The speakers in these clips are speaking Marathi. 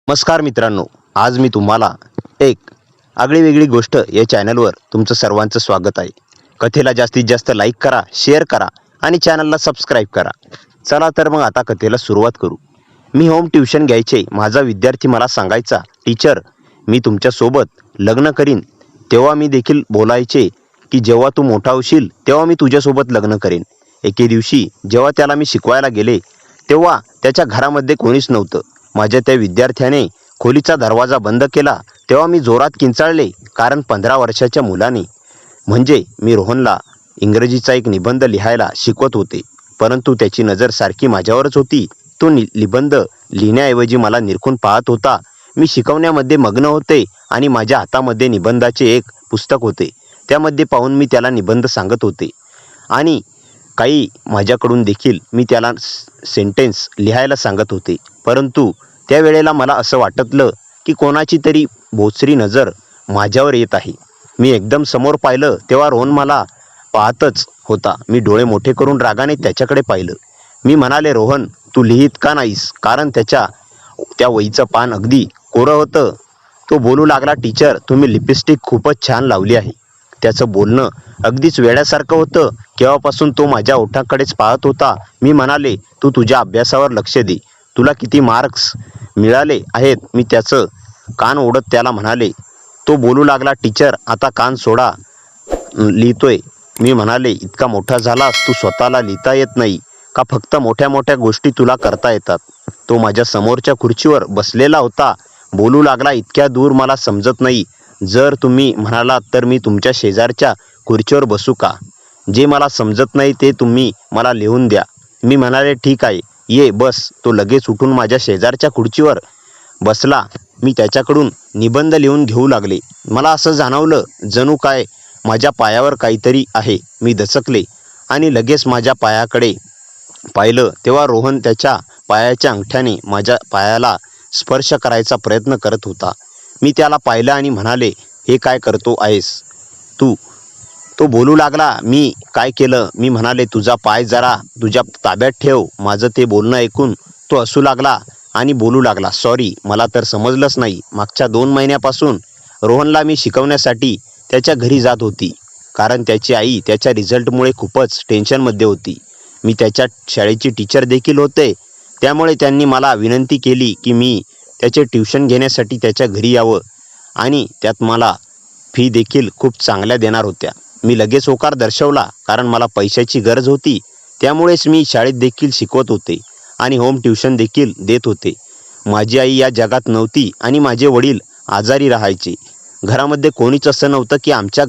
नमस्कार मित्रांनो, आज मी तुम्हाला एक आगळीवेगळी गोष्ट या चॅनलवर तुमचं सर्वांचं स्वागत आहे. कथेला जास्तीत जास्त लाईक करा, शेअर करा आणि चॅनलला सबस्क्राईब करा. चला तर मग आता कथेला सुरुवात करू. मी होम ट्युशन घ्यायचे. माझा विद्यार्थी मला सांगायचा, टीचर मी तुमच्यासोबत लग्न करीन. तेव्हा मी देखील बोलायचे की जेव्हा तू मोठा होशील तेव्हा मी तुझ्यासोबत लग्न करीन. एके दिवशी जेव्हा त्याला मी शिकवायला गेले तेव्हा त्याच्या घरामध्ये कोणीच नव्हतं. माझ्या त्या विद्यार्थ्याने खोलीचा दरवाजा बंद केला तेव्हा मी जोरात किंचाळले, कारण 15 वर्षाच्या मुलाने म्हणजे मी रोहनला इंग्रजीचा एक निबंध लिहायला शिकवत होते. परंतु त्याची नजर सारखी माझ्यावरच होती. तो निबंध लिहिण्याऐवजी मला निरखून पाहत होता. मी शिकवण्यामध्ये मग्न होते आणि माझ्या हातामध्ये निबंधाचे एक पुस्तक होते. त्यामध्ये पाहून मी त्याला निबंध सांगत होते आणि काही माझ्याकडून देखील मी त्याला सेंटेन्स लिहायला सांगत होते. परंतु त्यावेळेला मला असं वाटलं की कोणाची तरी बोचरी नजर माझ्यावर येत आहे. मी एकदम समोर पाहिलं तेव्हा रोहन मला पाहतच होता. मी डोळे मोठे करून रागाने त्याच्याकडे पाहिलं. मी म्हणाले, रोहन तू लिहित का नाहीस? कारण त्या वहीचं पान अगदी कोरं होतं. तो बोलू लागला, टीचर तुम्ही लिपस्टिक खूपच छान लावली आहे. त्याचं बोलणं अगदीच वेड्यासारखं होतं. केव्हापासून तो माझ्या ओठांकडेच पाहत होता. मी म्हणाले, तू तुझ्या अभ्यासावर लक्ष दे. तुला किती मार्क्स मिळाले आहेत? मी त्याचं कान ओढत त्याला म्हणाले. तो बोलू लागला, टीचर आता कान सोडा, लिहितोय. मी म्हणाले, इतका मोठा झालास तू स्वतःला लिहिता येत नाही का? फक्त मोठ्या मोठ्या गोष्टी तुला करता येतात. तो माझ्या समोरच्या खुर्चीवर बसलेला होता. बोलू लागला, इतक्या दूर मला समजत नाही. जर तुम्ही म्हणालात तर मी तुमच्या शेजारच्या खुर्चीवर बसू का? जे मला समजत नाही ते तुम्ही मला लिहून द्या. मी म्हणाले, ठीक आहे, ये बस. तो लगेच उठून माझ्या शेजारच्या खुर्चीवर बसला. मी त्याच्याकडून निबंध लिहून घेऊ लागले. मला असं जाणवलं जणू काय माझ्या पायावर काहीतरी आहे. मी दचकले आणि लगेच माझ्या पायाकडे पाहिलं तेव्हा रोहन त्याच्या पायाच्या अंगठ्याने माझ्या पायाला स्पर्श करायचा प्रयत्न करत होता. मी त्याला पाहिलं आणि म्हणाले, हे काय करतो आहेस तू? तो बोलू लागला, मी काय केलं? मी म्हणाले, तुझा पाय जरा तुझ्या ताब्यात ठेव. माझं ते बोलणं ऐकून तो हसू लागला आणि बोलू लागला, सॉरी, मला तर समजलंच नाही. मागच्या 2 महिन्यापासून रोहनला मी शिकवण्यासाठी त्याच्या घरी जात होती, कारण त्याची आई त्याच्या रिझल्टमुळे खूपच टेन्शनमध्ये होती. मी त्याच्या शाळेची टीचर देखील होते. त्यामुळे त्यांनी मला विनंती केली की मी त्याचे ट्युशन घेण्यासाठी त्याच्या घरी यावं आणि त्यात मला फी देखील खूप चांगल्या देणार होत्या. मी लगेच होकार दर्शवला, कारण मला पैशाची गरज होती. त्यामुळेच मी शाळेत देखील शिकवत होते आणि होम ट्युशन देखील देत होते. माझी आई या जगात नव्हती आणि माझे वडील आजारी राहायचे. घरामध्ये कोणीच असं नव्हतं की आमच्या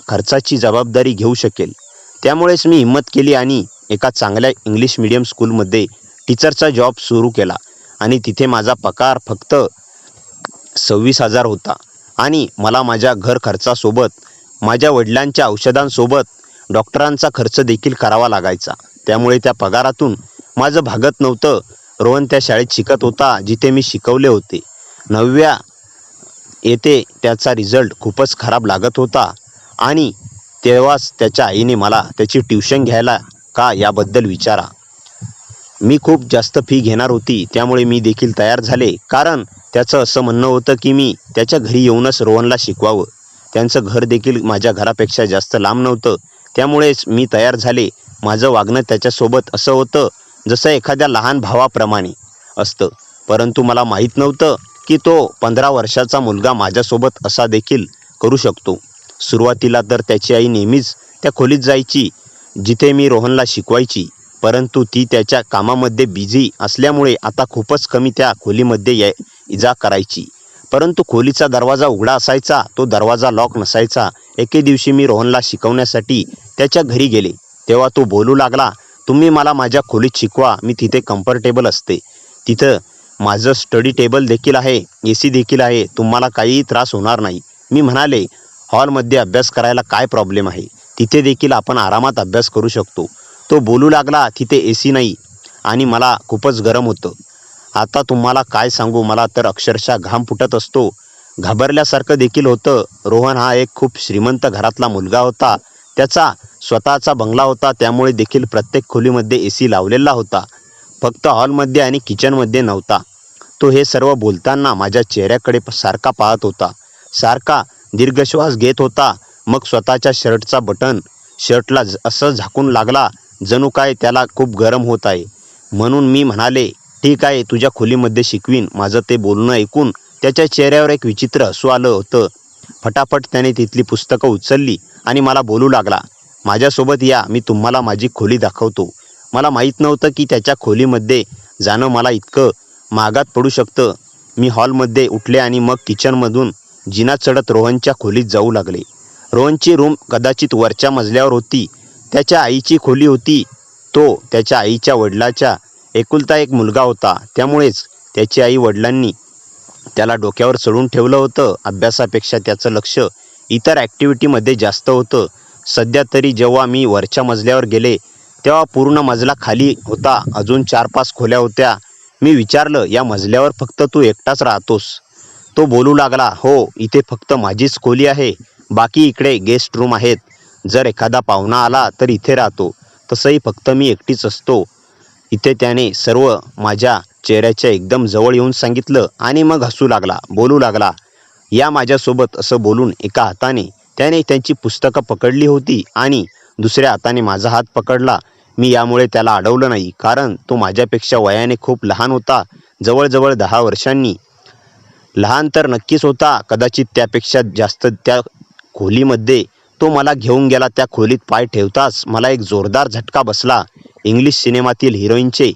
खर्चाची जबाबदारी घेऊ शकेल. त्यामुळेच मी हिंमत केली आणि एका चांगल्या इंग्लिश मीडियम स्कूलमध्ये टीचरचा जॉब सुरू केला आणि तिथे माझा पगार फक्त 26,000 होता आणि मला माझ्या घर खर्चासोबत माझ्या वडिलांच्या औषधांसोबत डॉक्टरांचा खर्च देखील करावा लागायचा. त्यामुळे त्या पगारातून माझं भागत नव्हतं. रोहन त्या शाळेत शिकत होता जिथे मी शिकवले होते. 9व्या येथे त्याचा रिझल्ट खूपच खराब लागत होता आणि तेव्हाच त्याच्या आईने मला त्याची ट्युशन घ्यायला का याबद्दल विचारा. मी खूप जास्त फी घेणार होती. त्यामुळे मी देखील तयार झाले, कारण त्याचं असं म्हणणं होतं की मी त्याच्या घरी येऊनच रोहनला शिकवावं. त्यांचं घर देखील माझ्या घरापेक्षा जास्त लांब नव्हतं. त्यामुळेच मी तयार झाले. माझं वागणं त्याच्यासोबत असं होतं जसं एखाद्या लहान भावाप्रमाणे असतं. परंतु मला माहीत नव्हतं की तो 15 वर्षाचा मुलगा माझ्यासोबत असा देखील करू शकतो. सुरुवातीला तर त्याची आई नेहमीच त्या खोलीत जायची जिथे मी रोहनला शिकवायची, परंतु ती त्याच्या कामामध्ये बिझी असल्यामुळे आता खूपच कमी त्या खोलीमध्ये इजा करायची. परंतु खोलीचा दरवाजा उघडा असायचा, तो दरवाजा लॉक नसायचा. एके दिवशी मी रोहनला शिकवण्यासाठी त्याच्या घरी गेले तेव्हा तो बोलू लागला, तुम्ही मला माझ्या खोलीत शिकवा, मी तिथे कम्फर्टेबल असते. तिथं माझं स्टडी टेबल देखील आहे, AC देखील आहे, तुम्हाला काहीही त्रास होणार नाही. मी म्हणाले, हॉलमध्ये अभ्यास करायला काय प्रॉब्लेम आहे? तिथे देखील आपण आरामात अभ्यास करू शकतो. तो बोलू लागला, तिथे AC नाही आणि मला खूपच गरम होतं. आता तुम्हाला काय सांगू, मला तर अक्षरशः घाम फुटत असतो. घाबरल्यासारखं देखील होतं. रोहन हा एक खूप श्रीमंत घरातला मुलगा होता. त्याचा स्वतःचा बंगला होता. त्यामुळे देखील प्रत्येक खोलीमध्ये AC लावलेला होता. फक्त हॉलमध्ये आणि किचनमध्ये नव्हता. तो हे सर्व बोलताना माझ्या चेहऱ्याकडे सारखा पाहत होता, सारखा दीर्घ श्वास घेत होता. मग स्वतःच्या शर्टचा बटन शर्टला असं झाकून लागला, जणू काय त्याला खूप गरम होत आहे. म्हणून मी म्हणाले, ठीक आहे, तुझ्या खोलीमध्ये शिकवीन. माझं ते बोलणं ऐकून त्याच्या चेहऱ्यावर एक विचित्र हसू आलं होतं. फटाफट त्याने तिथली पुस्तकं उचलली आणि मला बोलू लागला, माझ्यासोबत या, मी तुम्हाला माझी खोली दाखवतो. मला माहीत नव्हतं की त्याच्या खोलीमध्ये जाणं मला इतकं महागात पडू शकतं. मी हॉलमध्ये उठले आणि मग किचनमधून जिना चढत रोहनच्या खोलीत जाऊ लागले. रोहनची रूम कदाचित वरच्या मजल्यावर होती. त्याच्या आईची खोली होती. तो त्याच्या आईच्या वडिलाचा एकुलता एक मुलगा होता. त्यामुळेच त्याची आई वडिलांनी त्याला डोक्यावर चढून ठेवलं होतं. अभ्यासापेक्षा त्याचं लक्ष इतर ॲक्टिव्हिटीमध्ये जास्त होतं. सध्या तरी जेव्हा मी वरच्या मजल्यावर गेले तेव्हा पूर्ण मजला खाली होता. अजून 4-5 खोल्या होत्या. मी विचारलं, या मजल्यावर फक्त तू एकटाच राहतोस? तो बोलू लागला, हो, इथे फक्त माझीच खोली आहे. बाकी इकडे गेस्ट रूम आहेत. जर एखादा पाहुणा आला तर इथे राहतो. तसंही फक्त मी एकटीच असतो इथे. त्याने सर्व माझ्या चेहऱ्याच्या एकदम जवळ येऊन सांगितलं आणि मग हसू लागला, बोलू लागला, या माझ्यासोबत. असं बोलून एका हाताने त्याने त्यांची पुस्तकं पकडली होती आणि दुसऱ्या हाताने माझा हात पकडला. मी यामुळे त्याला अडवलं नाही, कारण तो माझ्यापेक्षा वयाने खूप लहान होता. जवळजवळ 10 वर्षांनी लहान तर नक्कीच होता, कदाचित त्यापेक्षा जास्त. त्या खोलीमध्ये तो मला घेऊन गेला. त्या खोलीत पाय ठेवताच मला एक जोरदार झटका बसला. इंग्लिश सिनेमातील हिरोईनचे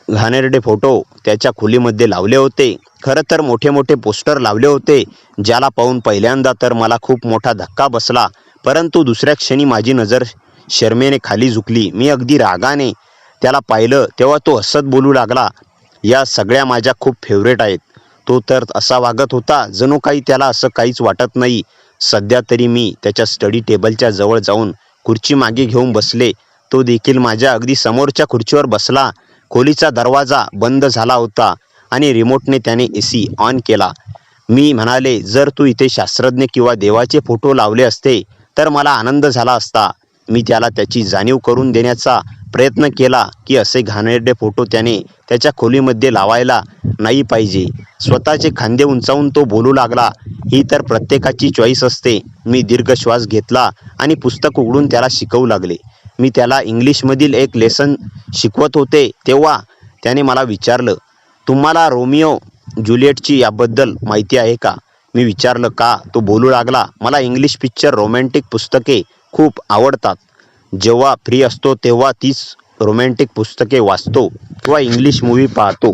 घाणेरडे फोटो त्याच्या खोलीमध्ये लावले होते. खरं तर मोठे मोठे पोस्टर लावले होते, ज्याला पाहून पहिल्यांदा तर मला खूप मोठा धक्का बसला. परंतु दुसऱ्या क्षणी माझी नजर शरमेने खाली झुकली. मी अगदी रागाने त्याला पाहिलं तेव्हा तो हसत बोलू लागला, या सगळ्या माझ्या खूप फेवरेट आहेत. तो तर असा वागत होता जणू काही त्याला असं काहीच वाटत नाही. सध्या तरी मी त्याच्या स्टडी टेबलच्या जवळ जाऊन खुर्ची मागे घेऊन बसले. तो देखील माझ्या अगदी समोरच्या खुर्चीवर बसला. खोलीचा दरवाजा बंद झाला होता आणि रिमोटने त्याने AC ऑन केला. मी म्हणाले, जर तू इथे शास्त्रज्ञ किंवा देवाचे फोटो लावले असते तर मला आनंद झाला असता. मी त्याला त्याची जाणीव करून देण्याचा प्रयत्न केला की असे घाणेरडे फोटो त्याने त्याच्या खोलीमध्ये लावायला नाही पाहिजे. स्वतःचे खांदे उंचावून तो बोलू लागला, ही तर प्रत्येकाची चॉईस असते. मी दीर्घ श्वास घेतला आणि पुस्तक उघडून त्याला शिकवू लागले. मी त्याला इंग्लिशमधील एक लेसन शिकवत होते तेव्हा त्याने मला विचारलं, तुम्हाला रोमिओ ज्युलिएटची याबद्दल माहिती आहे का? मी विचारलं, का? तो बोलू लागला, मला इंग्लिश पिक्चर, रोमॅन्टिक पुस्तके खूप आवडतात. जेव्हा फ्री असतो तेव्हा तीच रोमॅन्टिक पुस्तके वाचतो किंवा इंग्लिश मूव्ही पाहतो.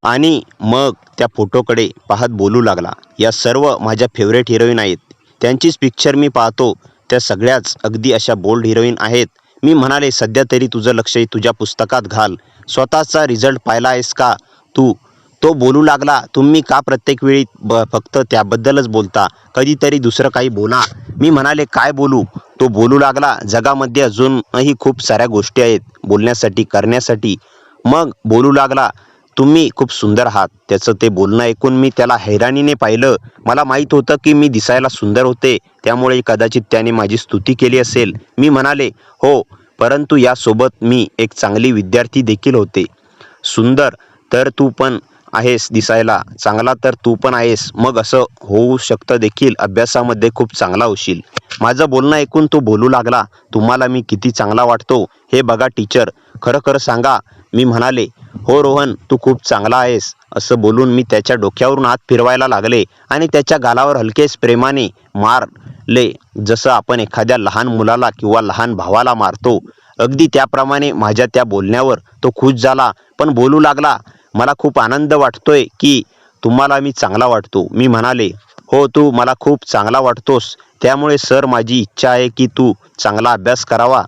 आणि मग त्या फोटोकडे पाहत बोलू लागला, या सर्व माझ्या फेवरेट हिरोईन आहेत. त्यांचीच पिक्चर मी पाहतो. त्या सगळ्याच अगदी अशा बोल्ड हिरोईन आहेत. मी म्हणाले, सध्या तरी तुझं लक्ष तुझ्या पुस्तकात घाल. स्वतःचा रिझल्ट पाहिला आहेस का तू? तो बोलू लागला, तुम्ही का प्रत्येक वेळी फक्त त्याबद्दलच बोलता? कधीतरी दुसरं काही बोला. मी म्हणाले, काय बोलू? तो बोलू लागला, जगामध्ये अजूनही खूप साऱ्या गोष्टी आहेत बोलण्यासाठी, करण्यासाठी. मग बोलू लागला, तुम्ही खूप सुंदर आहात. त्याचं ते बोलणं ऐकून मी त्याला हैराणीने पाहिलं. मला माहीत होतं की मी दिसायला सुंदर होते, त्यामुळे कदाचित त्याने माझी स्तुती केली असेल. मी म्हणाले, हो, परंतु यासोबत मी एक चांगली विद्यार्थी देखील होते. सुंदर तर तू पण आहेस, दिसायला चांगला तर तू पण आहेस. मग असं होऊ शकतं देखील, अभ्यासामध्ये खूप चांगला होशील. माझं बोलणं ऐकून तो बोलू लागला, तुम्हाला मी किती चांगला वाटतो हे बघा टीचर, खरं खरं सांगा. मी म्हणाले, हो रोहन, तू खूप चांगला आहेस. असं बोलून मी त्याच्या डोक्यावरून हात फिरवायला लागले आणि त्याच्या गालावर हलकेच प्रेमाने मारले, जसं आपण एखाद्या लहान मुलाला किंवा लहान भावाला मारतो. अगदी त्याप्रमाणे माझ्या त्या बोलण्यावर तो खुश झाला, पण बोलू लागला, मला खूप आनंद वाटतोय की तुम्हाला मी चांगला वाटतो. मी म्हणाले, हो, तू मला खूप चांगला वाटतोस, त्यामुळे सर माझी इच्छा आहे की तू चांगला अभ्यास करावा.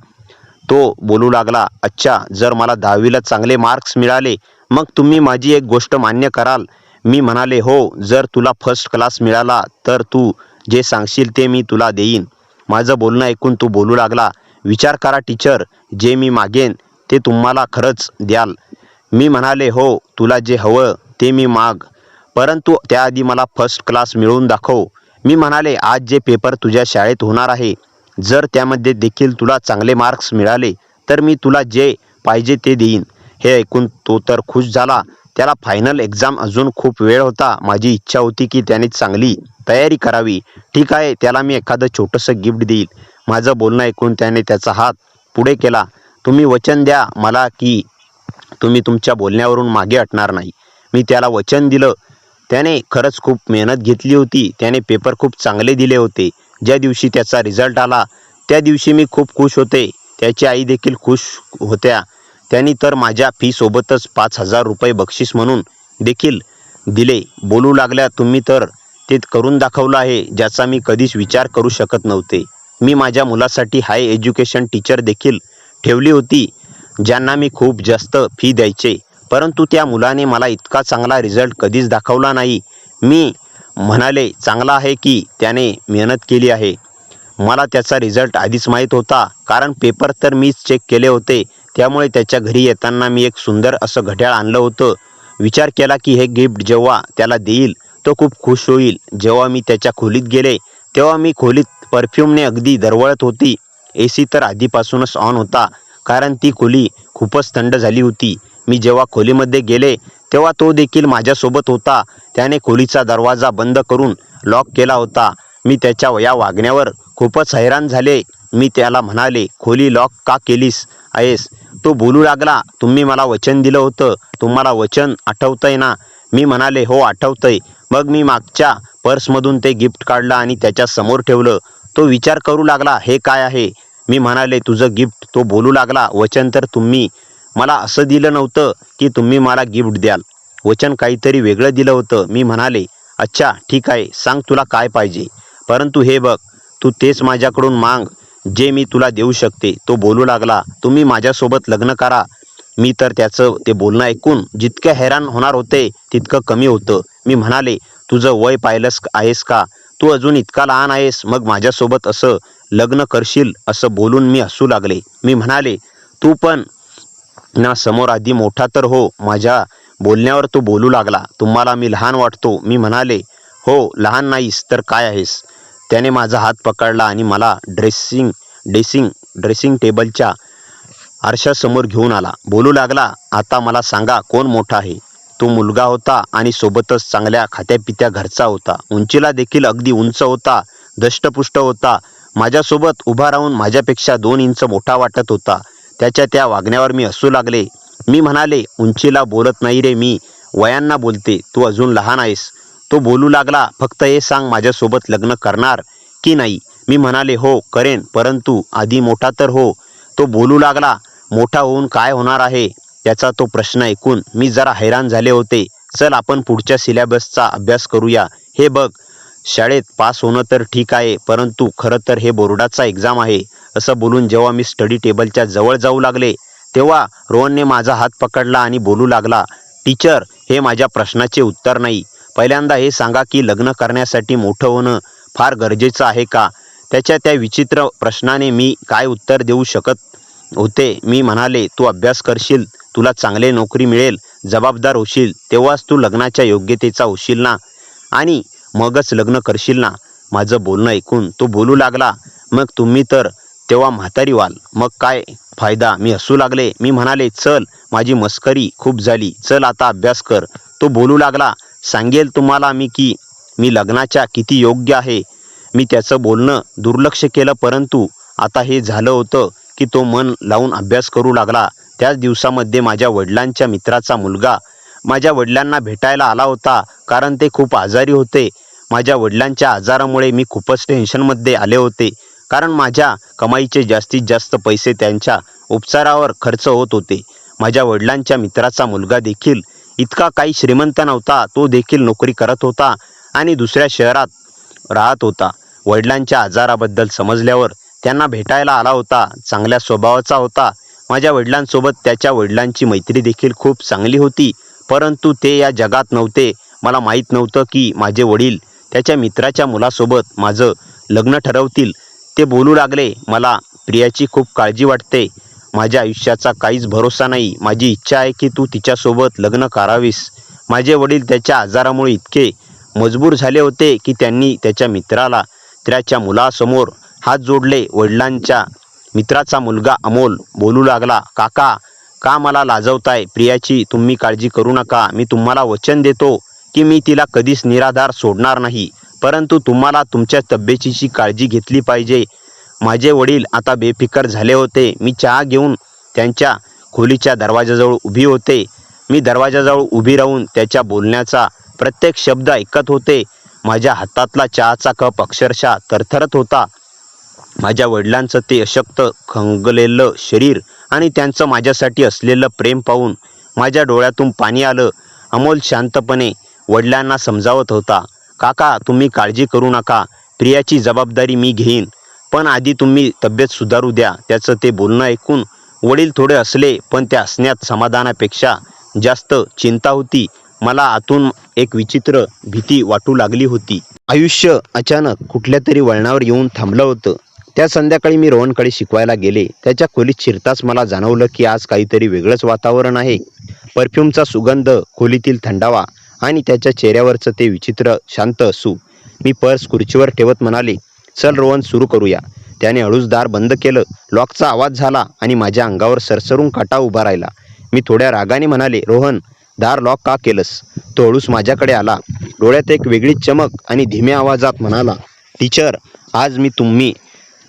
तो बोलू लागला, अच्छा, जर मला 10वीला चांगले मार्क्स मिळाले मग तुम्ही माझी एक गोष्ट मान्य कराल? मी म्हणाले, हो, जर तुला फर्स्ट क्लास मिळाला तर तू जे सांगशील ते मी तुला देईन. माझं बोलणं ऐकून तो बोलू लागला, विचार करा टीचर, जे मी मागेन ते तुम्हाला खरंच द्याल? मी म्हणाले, हो, तुला जे हवं ते मी माग, परंतु त्याआधी मला फर्स्ट क्लास मिळवून दाखव. मी म्हणाले, आज जे पेपर तुझ्या शाळेत होणार आहे, जर त्यामध्ये देखील तुला चांगले मार्क्स मिळाले तर मी तुला जे पाहिजे ते देईन. हे ऐकून तो तर खुश झाला. त्याला फायनल एक्झाम अजून खूप वेळ होता. माझी इच्छा होती की त्याने चांगली तयारी करावी. ठीक आहे, त्याला मी एखादं छोटंसं गिफ्ट देईल. माझं बोलणं ऐकून त्याने त्याचा हात पुढे केला. तुम्ही वचन द्या मला की तुम्ही तुमच्या बोलण्यावरून मागे हटणार नाही. मी त्याला वचन दिलं. त्याने खरंच खूप मेहनत घेतली होती. त्याने पेपर खूप चांगले दिले होते. ज्या दिवशी त्याचा रिझल्ट आला त्या दिवशी मी खूप खुश होते. त्याची आई देखील खुश होत्या. त्यांनी तर माझ्या फीसोबतच 5,000 रुपये बक्षीस म्हणून देखील दिले. बोलू लागल्या, तुम्ही तर ते करून दाखवलं आहे ज्याचा मी कधीच विचार करू शकत नव्हते. मी माझ्या मुलासाठी हाय एज्युकेशन टीचर देखील ठेवली होती ज्यांना मी खूप जास्त फी द्यायचे. परंतु त्या मुलाने मला इतका चांगला रिझल्ट कधीच दाखवला नाही. मी म्हणाले, चांगला आहे की त्याने मेहनत केली आहे. मला त्याचा रिझल्ट आधीच माहीत होता कारण पेपर तर मीच चेक केले होते. त्यामुळे त्याच्या घरी येताना मी एक सुंदर असं घड्याळ आणलं होतं. विचार केला की हे गिफ्ट जेव्हा त्याला देईल तो खूप खुश होईल. जेव्हा मी त्याच्या खोलीत गेले तेव्हा मी खोलीत परफ्यूमने अगदी दरवळत होती. AC तर आधीपासूनच ऑन होता कारण ती खोली खूपच थंड झाली होती. मी जेव्हा खोलीमध्ये गेले तेव्हा तो देखील माझ्यासोबत होता. त्याने खोलीचा दरवाजा बंद करून लॉक केला होता. मी त्याच्या या वागण्यावर खूपच हैराण झाले. मी त्याला म्हणाले, खोली लॉक का केलीस आहेस? तो बोलू लागला, तुम्ही मला वचन दिलं होतं. तुम्हाला वचन आठवतंय ना? मी म्हणाले, हो आठवतंय. मग मी मागच्या पर्समधून ते गिफ्ट काढलं आणि त्याच्या समोर ठेवलं. तो विचार करू लागला, हे काय आहे? मी म्हणाले, तुझं गिफ्ट. तो बोलू लागला, वचन तर तुम्ही मला असं दिलं नव्हतं की तुम्ही मला गिफ्ट द्याल. वचन काहीतरी वेगळं दिलं होतं. मी म्हणाले, अच्छा ठीक आहे, सांग तुला काय पाहिजे. परंतु हे बघ, तू तेच माझ्याकडून माग जे मी तुला देऊ शकते. तो बोलू लागला, तुम्ही माझ्यासोबत लग्न करा. मी तर त्याचं ते बोलणं ऐकून जितकं हैराण होणार होते तितकं कमी होतं. मी म्हणाले, तुझं वय पाहिलंस आहेस का? तू अजून इतका लहान आहेस, मग माझ्यासोबत असं लग्न करशील? असं बोलून मी हसू लागले. मी म्हणाले, तू पण ना समोर आधी मोठा तर हो. माझ्या बोलण्यावर तो बोलू लागला, तुम्हाला मी लहान वाटतो? मी म्हणाले, हो, लहान नाहीस तर काय आहेस? त्याने माझा हात पकडला आणि मला ड्रेसिंग टेबलच्या आरशासमोर घेऊन आला. बोलू लागला, आता मला सांगा कोण मोठा आहे? तो मुलगा होता आणि सोबतच चांगल्या खात्यापित्या घरचा होता. उंचीला देखील अगदी उंच होता, दष्टपुष्ट होता. माझ्यासोबत उभा राहून माझ्यापेक्षा 2 इंच मोठा वाटत होता. त्याच्या त्या वागण्यावर मी हसू लागले. मी म्हणाले, उंचीला बोलत नाही रे मी, वयांना बोलते. तू अजून लहान आहेस. तो बोलू लागला, फक्त हे सांग माझ्यासोबत लग्न करणार की नाही? मी म्हणाले, हो करेन, परंतु आधी मोठा तर हो. तो बोलू लागला, मोठा होऊन काय होणार आहे? त्याचा तो प्रश्न ऐकून मी जरा हैराण झाले होते. चल आपण पुढच्या सिलेबसचा अभ्यास करूया. हे बघ, शाळेत पास होणं तर ठीक आहे, परंतु खरं तर हे बोर्डाचा एक्झाम आहे. असं बोलून जेव्हा मी स्टडी टेबलच्या जवळ जाऊ लागले तेव्हा रोहनने माझा हात पकडला आणि बोलू लागला, टीचर, हे माझ्या प्रश्नाचे उत्तर नाही. पहिल्यांदा हे सांगा की लग्न करण्यासाठी मोठं होणं फार गरजेचं आहे का? त्याच्या त्या विचित्र प्रश्नाने मी काय उत्तर देऊ शकत होते? मी म्हणाले, तू अभ्यास करशील, तुला चांगले नोकरी मिळेल, जबाबदार होशील, तेव्हाच तू लग्नाच्या योग्यतेचा होशील ना, आणि मगच लग्न करशील ना. माझं बोलणं ऐकून तो बोलू लागला, मग तुम्ही तर तेव्हा म्हातारी व्हाल, मग काय फायदा? मी हसू लागले. मी म्हणाले, चल, माझी मस्करी खूप झाली, चल आता अभ्यास कर. तो बोलू लागला, सांगेल तुम्हाला मी की मी लग्नाच्या किती योग्य आहे. मी त्याचं बोलणं दुर्लक्ष केलं, परंतु आता हे झालं होतं की तो मन लावून अभ्यास करू लागला. त्याच दिवसामध्ये माझ्या वडिलांच्या मित्राचा मुलगा माझ्या वडिलांना भेटायला आला होता कारण ते खूप आजारी होते. माझ्या वडिलांच्या आजारामुळे मी खूपच टेन्शनमध्ये आले होते कारण माझ्या कमाईचे जास्तीत जास्त पैसे त्यांच्या उपचारावर खर्च होत होते. माझ्या वडिलांच्या मित्राचा मुलगा देखील इतका काही श्रीमंत नव्हता. तो देखील नोकरी करत होता आणि दुसऱ्या शहरात राहत होता. वडिलांच्या आजाराबद्दल समजल्यावर त्यांना भेटायला आला होता. चांगल्या स्वभावाचा होता. माझ्या वडिलांसोबत त्याच्या वडिलांची मैत्री देखील खूप चांगली होती, परंतु ते या जगात नव्हते. मला माहीत नव्हतं की माझे वडील त्याच्या मित्राच्या मुलासोबत माझं लग्न ठरवतील. ते बोलू लागले, मला प्रियाची खूप काळजी वाटते. माझ्या आयुष्याचा काहीच भरोसा नाही. माझी इच्छा आहे की तू तिच्यासोबत लग्न करावीस. माझे वडील त्याच्या आजारामुळे इतके मजबूर झाले होते की त्यांनी त्याच्या मित्राला त्याच्या मुलासमोर हात जोडले. वडिलांच्या मित्राचा मुलगा अमोल बोलू लागला, काका, का मला लाजवताय? प्रियाची तुम्ही काळजी करू नका. मी तुम्हाला वचन देतो की मी तिला कधीच निराधार सोडणार नाही. परंतु तुम्हाला तुमच्या तब्येतीची काळजी घेतली पाहिजे. माझे वडील आता बेफिकर झाले होते. मी चहा घेऊन त्यांच्या खोलीच्या दरवाजाजवळ उभी होते. मी दरवाजाजवळ उभी राहून त्याच्या बोलण्याचा प्रत्येक शब्द ऐकत होते. माझ्या हातातला चहाचा कप अक्षरशः थरथरत होता. माझ्या वडिलांचं ते अशक्त खंगलेलं शरीर आणि त्यांचं माझ्यासाठी असलेलं प्रेम पाहून माझ्या डोळ्यातून पाणी आलं. अमोल शांतपणे वडिलांना समजावत होता. काका, तुम्ही काळजी करू नका. प्रियाची जबाबदारी मी घेईन. पण आधी तुम्ही तब्येत सुधारू द्या. त्याचं ते बोलणं ऐकून वडील थोडे हसले, पण त्या हसण्यात समाधानापेक्षा जास्त चिंता होती. मला आतून एक विचित्र भीती वाटू लागली होती. आयुष्य अचानक कुठल्या तरी वळणावर येऊन थांबलं होतं. त्या संध्याकाळी मी रोहनकडे शिकवायला गेले. त्याच्या खोलीत शिरताच मला जाणवलं की आज काहीतरी वेगळंच वातावरण आहे. परफ्यूमचा सुगंध, खोलीतील थंडावा आणि त्याच्या चेहऱ्यावरचं ते विचित्र शांत असू. मी पर्स खुर्चीवर ठेवत म्हणाले, चल रोहन, सुरू करूया. त्याने हळूच दार बंद केलं. लॉकचा आवाज झाला आणि माझ्या अंगावर सरसरून काटा उभा राहिला. मी थोड्या रागाने म्हणाले, रोहन, दार लॉक का केलंस? तो हळूच माझ्याकडे आला. डोळ्यात एक वेगळीच चमक आणि धीम्या आवाजात म्हणाला, टीचर, आज तुम्ही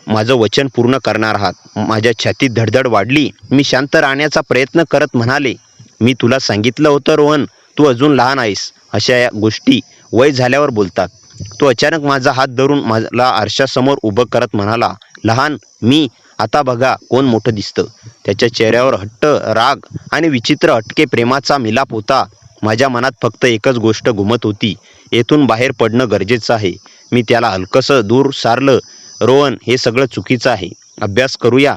माझं वचन पूर्ण करणार आहात. माझ्या छातीत धडधड वाढली. मी शांत राहण्याचा प्रयत्न करत म्हणाले, मी तुला सांगितलं होतं रोहन, तू अजून लहान आहेस. अशा या गोष्टी वय झाल्यावर बोलतात. तो अचानक माझा हात धरून मला आरशासमोर उभं करत म्हणाला, लहान मी? आता बघा कोण मोठं दिसतं. त्याच्या चेहऱ्यावर हट्ट, राग आणि विचित्र हटके प्रेमाचा मिलाप होता. माझ्या मनात फक्त एकच गोष्ट घुमत होती, येथून बाहेर पडणं गरजेचं आहे. मी त्याला हलकंसं दूर सारलं. रोहन, हे सगळं चुकीचं आहे. अभ्यास करूया.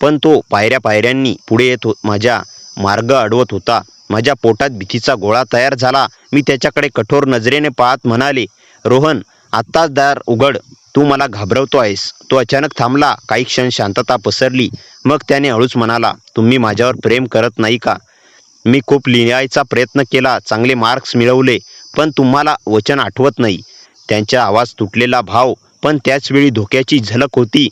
पण तो पायऱ्या पायऱ्यांनी पुढे येत माझ्या मार्ग अडवत होता. माझ्या पोटात भीतीचा गोळा तयार झाला. मी त्याच्याकडे कठोर नजरेने पाहत म्हणाले, रोहन, आत्ताच दार उघड. तू मला घाबरवतो आहेस. तो अचानक थांबला. काही क्षण शांतता पसरली. मग त्याने हळूच म्हणाला, तुम्ही माझ्यावर प्रेम करत नाही का? मी खूप लिहायचा प्रयत्न केला, चांगले मार्क्स मिळवले, पण तुम्हाला वचन आठवत नाही. त्यांचा आवाज तुटलेला भाव, पण त्याचवेळी धोक्याची झलक होती.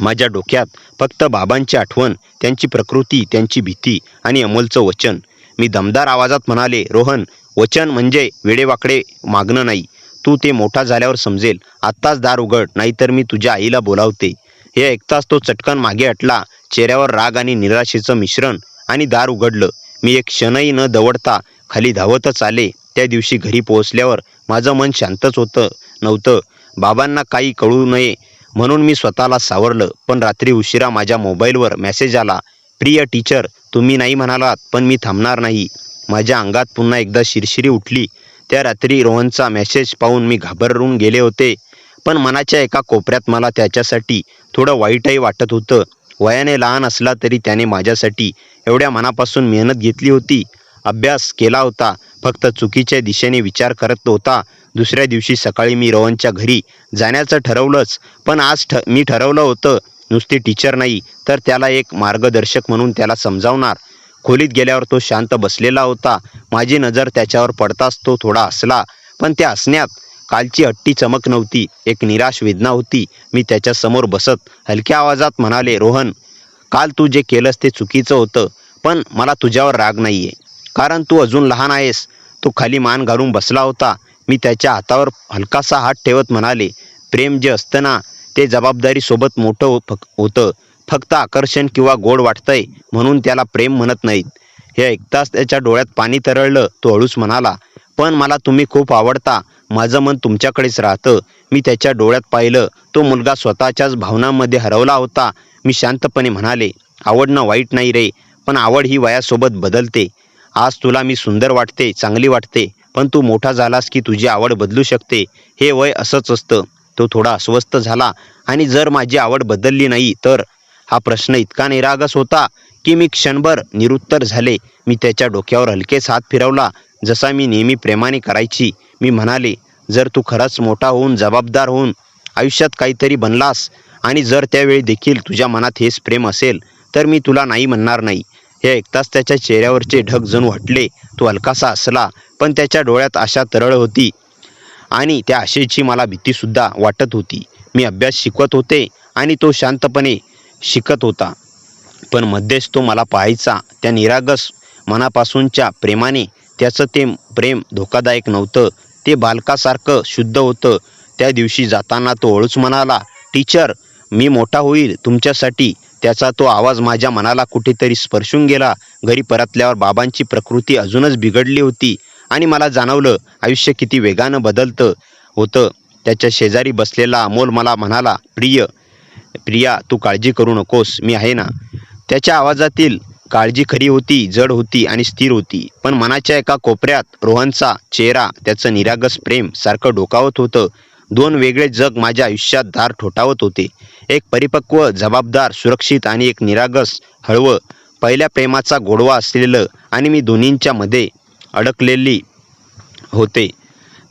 माझ्या डोक्यात फक्त बाबांची आठवण, त्यांची प्रकृती, त्यांची भीती आणि अमोलचं वचन. मी दमदार आवाजात म्हणाले, रोहन, वचन म्हणजे वेडेवाकडे मागणं नाही. तू ते मोठा झाल्यावर समजेल. आत्ताच दार उघड, नाहीतर मी तुझ्या आईला बोलावते. हे ऐकताच तो चटकन मागे हटला. चेहऱ्यावर राग आणि निराशेचं मिश्रण. आणि दार उघडलं. मी एक क्षणही न दवडता खाली धावतच आले. त्या दिवशी घरी पोहोचल्यावर माझं मन शांतच नव्हतं. बाबांना काही कळू नये म्हणून मी स्वतःला सावरलं. पण रात्री उशिरा माझ्या मोबाईलवर मेसेज आला, प्रिय टीचर, तुम्ही नाही म्हणालात, पण मी थांबणार नाही. माझ्या अंगात पुन्हा एकदा शिरशिरी उठली. त्या रात्री रोहनचा मेसेज पाहून मी घाबरून गेले होते. पण मनाच्या एका कोपऱ्यात मला त्याच्यासाठी थोडं वाईटही वाटत होतं. वयाने लहान असला तरी त्याने माझ्यासाठी एवढ्या मनापासून मेहनत घेतली होती. अभ्यास केला होता, फक्त चुकीच्या दिशेने विचार करत होता. दुसऱ्या दिवशी सकाळी मी रोहनच्या घरी जाण्याचं ठरवलंच. पण आज मी ठरवलं होतं, नुसती टीचर नाही, तर त्याला एक मार्गदर्शक म्हणून त्याला समजावणार. खोलीत गेल्यावर तो शांत बसलेला होता. माझी नजर त्याच्यावर पडताच तो थोडा हसला. पण त्या हसण्यात कालची हट्टी चमक नव्हती, एक निराश वेदना होती. मी त्याच्यासमोर बसत हलक्या आवाजात म्हणाले, रोहन, काल तू जे केलंस ते चुकीचं होतं, पण मला तुझ्यावर राग नाहीये, कारण तू अजून लहान आहेस. तो खाली मान घालून बसला होता. मी त्याच्या हातावर हलकासा हात ठेवत म्हणाले, प्रेम जे असतं ना, ते जबाबदारीसोबत मोठं होतं. फक्त आकर्षण किंवा गोड वाटतंय म्हणून त्याला प्रेम म्हणत नाहीत. हे ऐकताच त्याच्या डोळ्यात पाणी तरळलं. तो हळूच म्हणाला, पण मला तुम्ही खूप आवडता. माझं मन तुमच्याकडेच राहतं. मी त्याच्या डोळ्यात पाहिलं. तो मुलगा स्वतःच्याच भावनांमध्ये हरवला होता. मी शांतपणे म्हणाले, आवडणं वाईट नाही रे, पण आवड ही वयासोबत बदलते. आज तुला मी सुंदर वाटते, चांगली वाटते, पण तू मोठा झालास की तुझी आवड बदलू शकते. हे वय असंच असतं. तो थोडा अस्वस्थ झाला. आणि जर माझी आवड बदलली नाही तर? हा प्रश्न इतका निरागस होता की मी क्षणभर निरुत्तर झाले. मी त्याच्या डोक्यावर हलकेच हात फिरवला, जसा मी नेहमी प्रेमाने करायची. मी म्हणाले, जर तू खरंच मोठा होऊन, जबाबदार होऊन आयुष्यात काहीतरी बनलास, आणि जर त्यावेळी देखील तुझ्या मनात हेच प्रेम असेल, तर मी तुला नाही म्हणणार नाही. हे ऐकताच त्याच्या चेहऱ्यावरचे ढग जणू हटले. तो हलकासा हसला, पण त्याच्या डोळ्यात आशा तरळ होती. आणि त्या आशेची मला भीतीसुद्धा वाटत होती. मी अभ्यास शिकवत होते आणि तो शांतपणे शिकत होता. पण मध्येच तो मला पाहायचा. त्या निरागस मनापासूनच्या प्रेमाने. त्याचं ते प्रेम धोकादायक नव्हतं, ते बालकासारखं शुद्ध होतं. त्या दिवशी जाताना तो हळूच म्हणाला, टीचर, मी मोठा होईल तुमच्यासाठी. त्याचा तो आवाज माझ्या मनाला कुठेतरी स्पर्शून गेला. घरी परतल्यावर बाबांची प्रकृती अजूनच बिघडली होती आणि मला जाणवलं आयुष्य किती वेगानं बदलतं होतं. त्याच्या शेजारी बसलेला अमोल मला म्हणाला, प्रिया, तू काळजी करू नकोस, मी आहे ना. त्याच्या आवाजातील काळजी खरी होती, जड होती आणि स्थिर होती. पण मनाच्या एका कोपऱ्यात रोहनचा चेहरा, त्याचं निरागस प्रेम सारखं डोकावत होतं. दोन वेगळे जग माझ्या आयुष्यात दार ठोठावत होते. एक परिपक्व, जबाबदार, सुरक्षित आणि एक निरागस, हळवं, पहिल्या प्रेमाचा गोडवा असलेलं. आणि मी दोन्हींच्या मध्ये अडकलेली होते.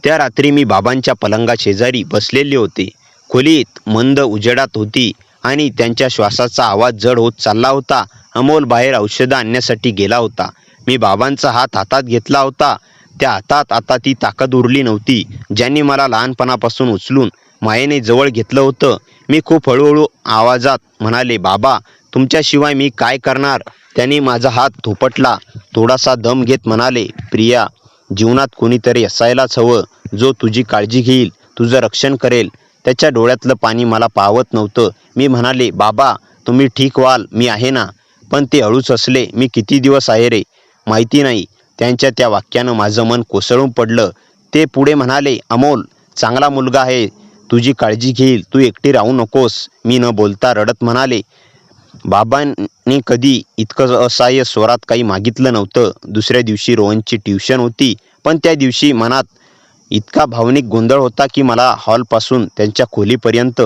त्या रात्री मी बाबांच्या पलंगा शेजारी बसलेले होते. खोलीत मंद उजेडात होती आणि त्यांच्या श्वासाचा आवाज जड होत चालला होता. अमोल बाहेर औषधं आणण्यासाठी गेला होता. मी बाबांचा हात हातात घेतला होता. त्या हातात आता ती ताकद उरली नव्हती ज्यांनी मला लहानपणापासून उचलून मायेने जवळ घेतलं होतं. मी खूप हळूहळू आवाजात म्हणाले, बाबा, तुमच्याशिवाय मी काय करणार. त्यांनी माझा हात थोपटला. थोडासा दम घेत म्हणाले, प्रिया, जीवनात कोणीतरी असायलाच हवं जो तुझी काळजी घेईल, तुझं रक्षण करेल. त्याच्या डोळ्यातलं पाणी मला पावत नव्हतं. मी म्हणाले, बाबा, तुम्ही ठीक व्हाल, मी आहे ना. पण ते हळूच हसले. मी किती दिवस आहे रे माहिती नाही. त्यांच्या त्या वाक्यानं माझं मन कोसळून पडलं. ते पुढे म्हणाले, अमोल चांगला मुलगा आहे, तुझी काळजी घेईल, तू एकटी राहू नकोस. मी न बोलता रडत म्हणाले, बाबांनी कधी इतकं असहाय्य स्वरात काही मागितलं नव्हतं. दुसऱ्या दिवशी रोहनची ट्युशन होती. पण त्या दिवशी मनात इतका भावनिक गोंधळ होता की मला हॉलपासून त्यांच्या खोलीपर्यंत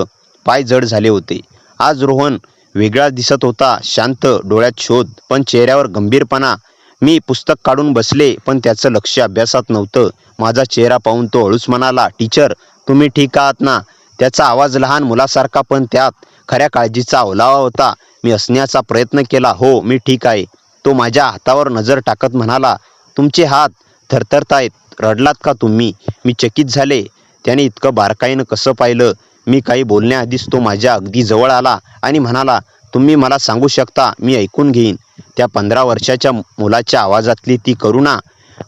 पाय जड झाले होते. आज रोहन वेगळा दिसत होता. शांत, डोळ्यात शोध, पण चेहऱ्यावर गंभीरपणा. मी पुस्तक काढून बसले, पण त्याचं लक्ष अभ्यासात नव्हतं. माझा चेहरा पाहून तो हळूच म्हणाला, टीचर, तुम्ही ठीक आहात ना. त्याचा आवाज लहान मुलासारखा, पण त्यात खऱ्या काळजीचा ओलावा होता. मी हसण्याचा प्रयत्न केला. हो, मी ठीक आहे. तो माझ्या हातावर नजर टाकत म्हणाला, तुमचे हात थरथरतायत, रडलात का तुम्ही. मी चकित झाले. त्याने इतकं बारकाईनं कसं पाहिलं. मी काही बोलण्याआधीच तो माझ्या अगदी जवळ आला आणि म्हणाला, तुम्ही मला सांगू शकता, मी ऐकून घेईन. त्या 15 वर्षाच्या मुलाच्या आवाजातली ती करुणा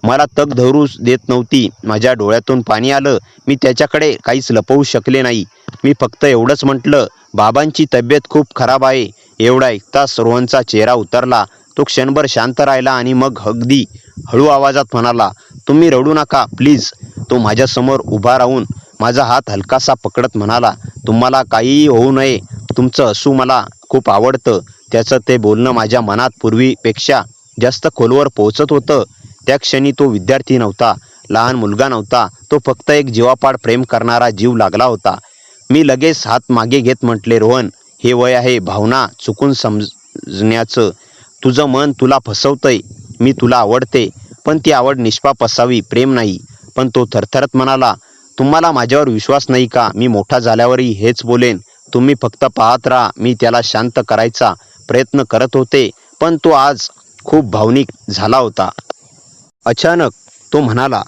मला तग धरू देत नव्हती. माझ्या डोळ्यातून पाणी आलं. मी त्याच्याकडे काहीच लपवू शकले नाही. मी फक्त एवढंच म्हटलं, बाबांची तब्येत खूप खराब आहे. एवढा ऐकताच रोहनचा चेहरा उतरला. तो क्षणभर शांत राहिला आणि मग अगदी हळू आवाजात म्हणाला, तुम्ही रडू नका प्लीज. तो माझ्यासमोर उभा राहून माझा हात हलकासा पकडत म्हणाला, तुम्हाला काहीही होऊ नये. तुमचं हसू मला खूप आवडतं. त्याचं ते बोलणं माझ्या मनात पूर्वीपेक्षा जास्त खोलवर पोहोचत होतं. त्या क्षणी तो विद्यार्थी नव्हता, लहान मुलगा नव्हता. तो फक्त एक जीवापाड प्रेम करणारा जीव लागला होता. मी लगेच हात मागे घेत म्हटले, रोहन, हे वय आहे भावना चुकून समजण्याचं. तुझं मन तुला फसवतंय. मी तुला आवडते, पण ती आवड निष्पाप असावी, प्रेम नाही. पण तो थरथरत म्हणाला, तुम्हाला माझ्यावर विश्वास नाही का. मी मोठा झाल्यावरही हेच बोलेन. तुम्ही फक्त पाहत राहा. मी त्याला शांत करायचा प्रयत्न करत होते, पण तो आज खूप भावनिक झाला होता. अचानक तो म्हणाला,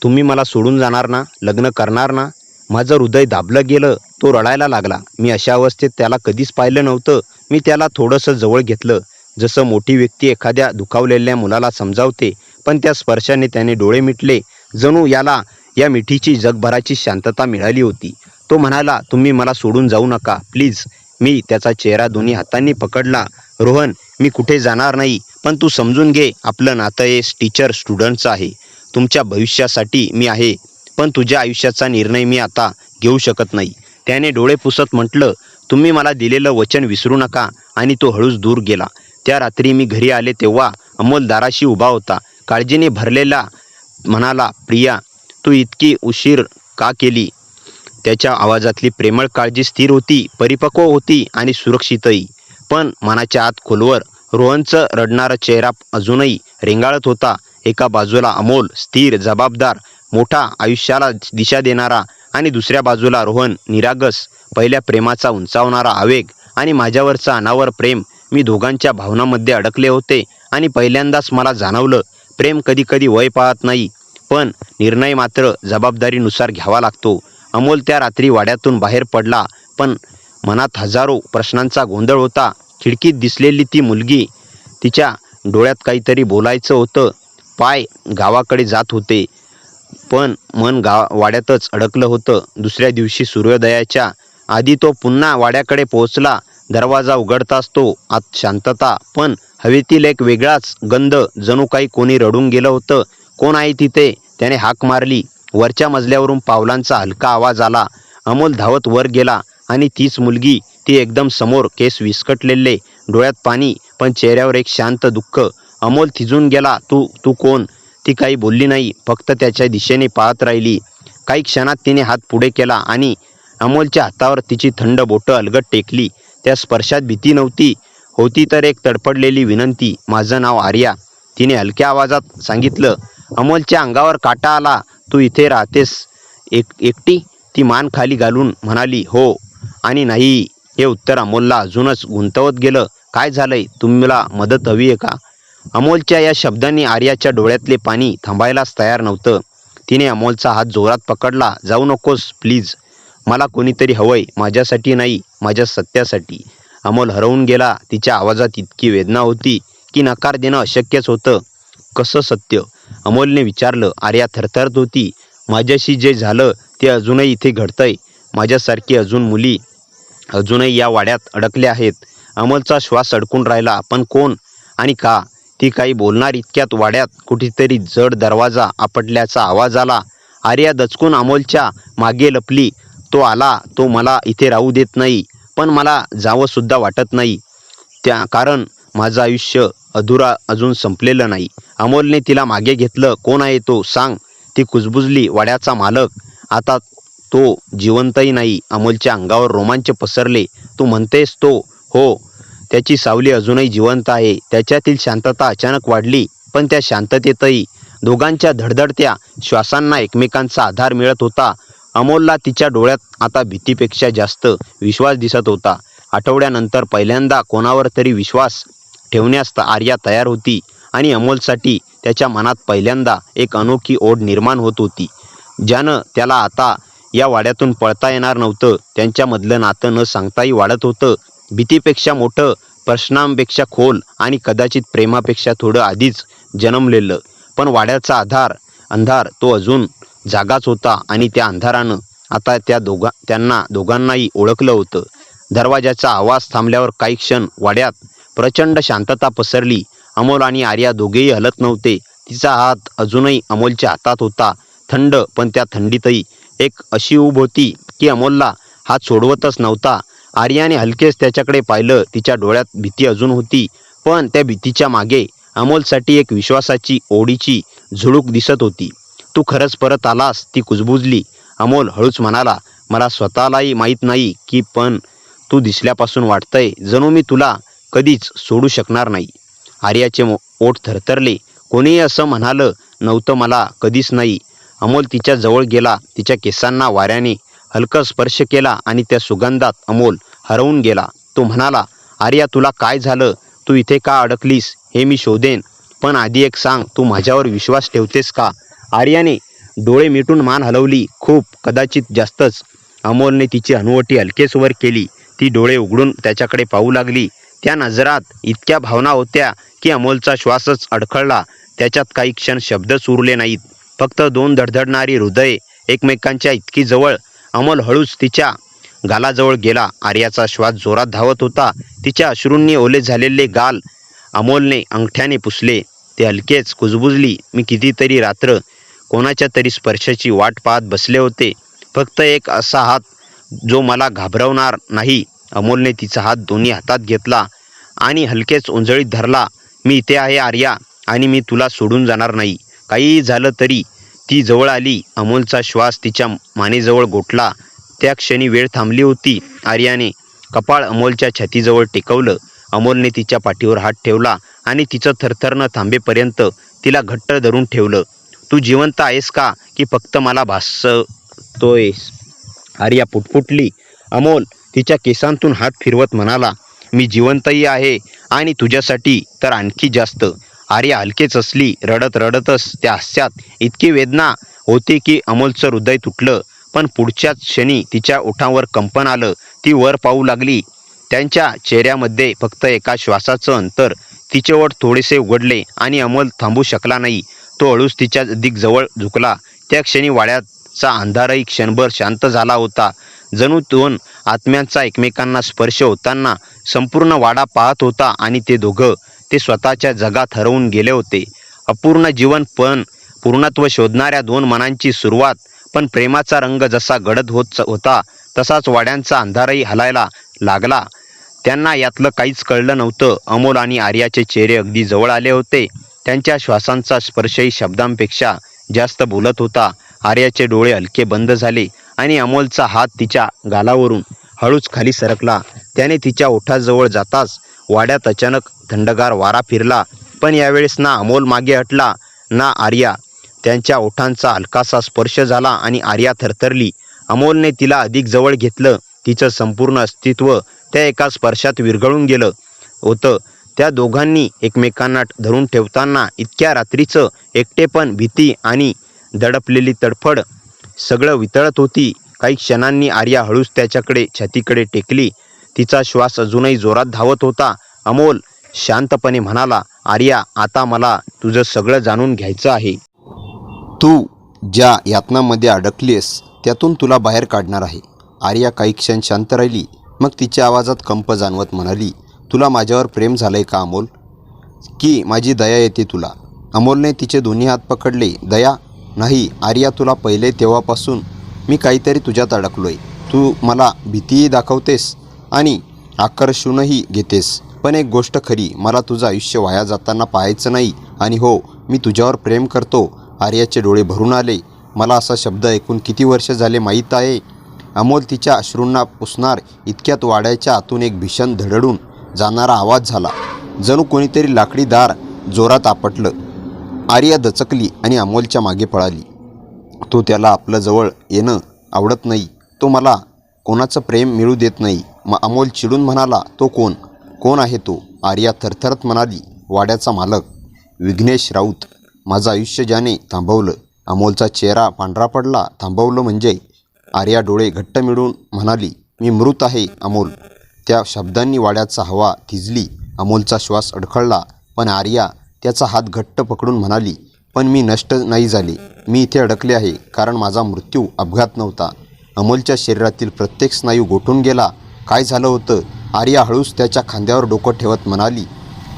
तुम्ही मला सोडून जाणार ना, लग्न करणार ना. माझं हृदय दाबलं गेलं. तो रडायला लागला. मी अशा अवस्थेत त्याला कधीच पाहिलं नव्हतं. मी त्याला थोडंसं जवळ घेतलं, जसं मोठी व्यक्ती एखाद्या दुखावलेल्या मुलाला समजावते. पण त्या स्पर्शाने त्याने डोळे मिटले. जणू याला या मिठीची जगभराची शांतता मिळाली होती. तो म्हणाला, तुम्ही मला सोडून जाऊ नका प्लीज. मी त्याचा चेहरा दोन्ही हातांनी पकडला. रोहन, मी कुठे जाणार नाही, पण तू समजून घे, आपलं नातं हे टीचर स्टुडंटचं आहे. तुमच्या भविष्यासाठी मी आहे, पण तुझ्या आयुष्याचा निर्णय मी आता घेऊ शकत नाही. त्याने डोळे पुसत म्हटलं, तुम्ही मला दिलेलं वचन विसरू नका. आणि तो हळूच दूर गेला. त्या रात्री मी घरी आले तेव्हा अमोल दाराशी उभा होता. काळजीने भरलेला म्हणाला, प्रिया, तू इतकी उशीर का केली. त्याच्या आवाजातली प्रेमळ काळजी स्थिर होती, परिपक्व होती आणि सुरक्षितही. पण मनाच्या आत खोलवर रोहनचं रडणारा चेहरा अजूनही रेंगाळत होता. एका बाजूला अमोल, स्थिर, जबाबदार, मोठा, आयुष्याला दिशा देणारा, आणि दुसऱ्या बाजूला रोहन, निरागस, पहिल्या प्रेमाचा उंचावणारा आवेग आणि माझ्यावरचं अनावर प्रेम. मी दोघांच्या भावनांमध्ये अडकले होते आणि पहिल्यांदाच मला जाणवलं, प्रेम कधी कधी वय पाहत नाही, पण निर्णय मात्र जबाबदारीनुसार घ्यावा लागतो. अमोल त्या रात्री वाड्यातून बाहेर पडला, पण मनात हजारो प्रश्नांचा गोंधळ होता. खिडकीत दिसलेली ती मुलगी, तिच्या डोळ्यात काहीतरी बोलायचं होतं. पाय गावाकडे जात होते, पण मन वाड्यातच अडकलं होतं. दुसऱ्या दिवशी सूर्योदयाच्या आधी तो पुन्हा वाड्याकडे पोहोचला. दरवाजा उघडताच तो आत शांतता, पण हवेतील एक वेगळाच गंध, जणू काही कोणी रडून गेलं होतं. कोण आहे तिथे? त्याने हाक मारली. वरच्या मजल्यावरून पावलांचा हलका आवाज आला. अमोल धावत वर गेला आणि तीच मुलगी, ती एकदम समोर, केस विस्कटलेले, डोळ्यात पाणी, पण चेहऱ्यावर एक शांत दुःख. अमोल थिजून गेला. तू तू कोण? ती काही बोलली नाही, फक्त त्याच्या दिशेने पाहत राहिली. काही क्षणात तिने हात पुढे केला आणि अमोलच्या हातावर तिची थंड बोटं अलगद टेकली. त्या स्पर्शात भीती नव्हती, होती तर एक तडफडलेली विनंती. माझं नाव आर्या, तिने हलक्या आवाजात सांगितलं. अमोलच्या अंगावर काटा आला. तू इथे राहतेस एकटी? ती मान खाली घालून म्हणाली, हो आणि नाही. हे उत्तर अमोलला अजूनच गुंतवत गेलं. काय झालंय? तुम्हाला मदत हवी आहे का? अमोलच्या या शब्दांनी आर्याच्या डोळ्यातले पाणी थांबायलाच तयार नव्हतं. तिने अमोलचा हात जोरात पकडला. जाऊ नकोस प्लीज, मला कोणीतरी हवंय, माझ्यासाठी नाही, माझ्या सत्यासाठी. अमोल हरवून गेला. तिच्या आवाजात इतकी वेदना होती की नकार देणं अशक्यच होतं. कसं सत्य? अमोलने विचारलं. आर्या थरथरत होती. माझ्याशी जे झालं ते अजूनही इथे घडतंय. माझ्यासारखी अजून मुली अजूनही या वाड्यात अडकल्या आहेत. अमोलचा श्वास अडकून राहिला. पण कोण आणि का? ती काही बोलणार इतक्यात वाड्यात कुठेतरी जड दरवाजा आपटल्याचा आवाज आला. आर्या दचकून अमोलच्या मागे लपली. तो आला. तो मला इथे राहू देत नाही, पण मला जावं सुद्धा वाटत नाही, कारण माझं आयुष्य अधुरा अजून संपलेलं नाही. अमोलने तिला मागे घेतलं. कोण आहे तो? सांग. ती कुजबुजली. वाड्याचा मालक. आता तो जिवंतही नाही. अमोलच्या अंगावर रोमांच पसरले. तू म्हणतेस तो? हो, त्याची सावली अजूनही जिवंत आहे. त्याच्यातील शांतता अचानक वाढली, पण त्या शांततेतही दोघांच्या धडधडत्या श्वासांना एकमेकांचा आधार मिळत होता. अमोलला तिच्या डोळ्यात आता भीतीपेक्षा जास्त विश्वास दिसत होता. आठवड्यानंतर पहिल्यांदा कोणावर तरी विश्वास ठेवण्यास आर्या तयार होती आणि अमोलसाठी त्याच्या मनात पहिल्यांदा एक अनोखी ओढ निर्माण होत होती, ज्यानं त्याला आता या वाड्यातून पळता येणार नव्हतं. त्यांच्यामधलं नातं न सांगताही वाढत होतं. भीतीपेक्षा मोठं, प्रश्नांपेक्षा खोल आणि कदाचित प्रेमापेक्षा थोडं आधीच जन्मलेलं. पण वाड्याचा अंधार तो अजून जागाच होता आणि त्या अंधारानं आता त्यांना दोघांनाही ओळखलं होतं. दरवाजाचा आवाज थांबल्यावर काही क्षण वाड्यात प्रचंड शांतता पसरली. अमोल आणि आर्या दोघेही हलत नव्हते. तिचा हात अजूनही अमोलच्या हातात होता, थंड, पण त्या थंडीतही एक अशी ऊब होती की अमोलला हात सोडवतच नव्हता. आर्याने हलकेच त्याच्याकडे पाहिलं. तिच्या डोळ्यात भीती अजून होती, पण त्या भीतीच्या मागे अमोलसाठी एक विश्वासाची, ओढीची झुळूक दिसत होती. तू खरंच परत आलास? ती कुजबुजली. अमोल हळूच म्हणाला, मला स्वतःलाही माहीत नाही की, पण तू दिसल्यापासून वाटतंय जणू मी तुला कधीच सोडू शकणार नाही. आर्याचे ओठ थरथरले. कोणीही असं म्हणालं नव्हतं मला, कधीच नाही. अमोल तिच्या जवळ गेला. तिच्या केसांना वाऱ्याने हलका स्पर्श केला आणि त्या सुगंधात अमोल हरवून गेला. तो म्हणाला, आर्या, तुला काय झालं? तू इथे का अडकलीस? हे मी शोधेन, पण आधी एक सांग, तू माझ्यावर विश्वास ठेवतेस का? आर्याने डोळे मिटून मान हलवली. खूप, कदाचित जास्तच. अमोलने तिची हनुवटी हलकेच वर केली. ती डोळे उघडून त्याच्याकडे पाहू लागली. त्या नजरात इतक्या भावना होत्या की अमोलचा श्वासच अडखळला. त्याच्यात काही क्षण शब्दच उरले नाहीत, फक्त दोन धडधडणारी हृदये एकमेकांच्या इतकी जवळ. अमोल हळूच तिच्या गालाजवळ गेला. आर्याचा श्वास जोरात धावत होता. तिच्या अश्रूंनी ओले झालेले गाल अमोलने अंगठ्याने पुसले. ते हलकेच कुजबुजली. मी कितीतरी रात्र कोणाच्या तरी स्पर्शाची वाट पाहत बसले होते, फक्त एक असा हात जो मला घाबरवणार नाही. अमोलने तिचा हात दोन्ही हातात घेतला आणि हलकेच उंजळीत धरला. मी इथे आहे आर्या, आणि मी तुला सोडून जाणार नाही, काहीही झालं तरी. ती जवळ आली. अमोलचा श्वास तिच्या मानेजवळ गोठला. त्या क्षणी वेळ थांबली होती. आर्याने कपाळ अमोलच्या छातीजवळ टेकवलं. अमोलने तिच्या पाठीवर हात ठेवला आणि तिचं थरथरणं थांबेपर्यंत तिला घट्ट धरून ठेवलं. तू जिवंत आहेस का, की फक्त मला भासतोयस? आर्या पुटपुटली. अमोल तिच्या केसांतून हात फिरवत म्हणाला, मी जिवंतही आहे, आणि तुझ्यासाठी तर आणखी जास्त. आर्या हलकेच असली. रडत रडतच त्या हास्यात इतकी वेदना होती की अमोलचं हृदय तुटलं. पण पुढच्याच क्षणी तिच्या ओठांवर कंपन आलं. ती वर पाहू लागली. त्यांच्या चेहऱ्यामध्ये फक्त एका श्वासाचं अंतर. तिचे ओठ थोडेसे उघडले आणि अमोल थांबू शकला नाही. तो हळूच तिच्या अधिक जवळ झुकला. त्या क्षणी वाड्याचा अंधारही क्षणभर शांत झाला होता. जणू दोन आत्म्यांचा एकमेकांना स्पर्श होताना संपूर्ण वाडा पाहत होता आणि ते दोघं ते स्वतःच्या जगात हरवून गेले होते. अपूर्ण जीवन पण पूर्णत्व शोधणाऱ्या दोन मनांची सुरुवात. पण प्रेमाचा रंग जसा गडद होत होता तसाच वाड्यांचा अंधारही हलायला लागला. त्यांना यातलं काहीच कळलं नव्हतं. अमोल आणि आर्याचे चेहरे अगदी जवळ आले होते. त्यांच्या श्वासांचा स्पर्शही शब्दांपेक्षा जास्त बोलत होता. आर्याचे डोळे हलके बंद झाले आणि अमोलचा हात तिच्या गालावरून हळूच खाली सरकला. त्याने तिच्या ओठाजवळ जाताच वाड्यात अचानक थंडगार वारा फिरला. पण यावेळेस ना अमोल मागे हटला ना आर्या. त्यांच्या ओठांचा हलकासा स्पर्श झाला आणि आर्या थरथरली. अमोलने तिला अधिक जवळ घेतलं. तिचं संपूर्ण अस्तित्व त्या एका स्पर्शात विरघळून गेलं होतं. त्या दोघांनी एकमेकांना धरून ठेवताना इतक्या रात्रीचं एकटेपण, भीती आणि दडपलेली तडफड सगळं वितळत होती. काही क्षणांनी आर्या हळूच त्याच्याकडे छातीकडे टेकली. तिचा श्वास अजूनही जोरात धावत होता. अमोल शांतपणे म्हणाला, आर्या, आता मला तुझं सगळं जाणून घ्यायचं आहे. तू ज्या यातनामध्ये अडकलीस त्यातून तुला बाहेर काढणार आहे. आर्या काही क्षण शांत राहिली. मग तिच्या आवाजात कंप जाणवत म्हणाली, तुला माझ्यावर प्रेम झालंय का अमोल? की माझी दया येते तुला? अमोलने तिचे दोन्ही हात पकडले. दया नाही आर्या, तुला पहिले तेव्हापासून मी काहीतरी तुझ्यात अडकलोय. तू मला भीतीही दाखवतेस आणि आकर्षूनही घेतेस. पण एक गोष्ट खरी, मला तुझं आयुष्य वाया जाताना पाहायचं नाही. आणि हो, मी तुझ्यावर प्रेम करतो. आर्याचे डोळे भरून आले. मला असा शब्द ऐकून किती वर्ष झाले माहीत आहे? अमोल तिच्या अश्रूंना पुसणार इतक्यात वाड्याच्या आतून एक भीषण धडधडून जाणारा आवाज झाला. जणू कोणीतरी लाकडी दार जोरात आपटलं. आर्या दचकली आणि अमोलच्या मागे पळाली. तो त्याला आपलं जवळ येणं आवडत नाही. तो मला कोणाचं प्रेम मिळू देत नाही. अमोल चिडून म्हणाला, तो कोण? कोण आहे तो? आर्या थरथरत म्हणाली, वाड्याचा मालक विघ्नेश राऊत. माझं आयुष्य ज्याने थांबवलं. अमोलचा चेहरा पांढरा पडला. थांबवलं म्हणजे? आर्या डोळे घट्ट मिळून म्हणाली, मी मृत आहे अमोल. त्या शब्दांनी वाड्याचा हवा थिजली. अमोलचा श्वास अडखळला. पण आर्या त्याचा हात घट्ट पकडून म्हणाली, पण मी नष्ट नाही झाले. मी इथे अडकले आहे कारण माझा मृत्यू अपघात नव्हता. अमोलच्या शरीरातील प्रत्येक स्नायू गोठून गेला. काय झालं होतं? आर्या हळूच त्याच्या खांद्यावर डोकं ठेवत म्हणाली,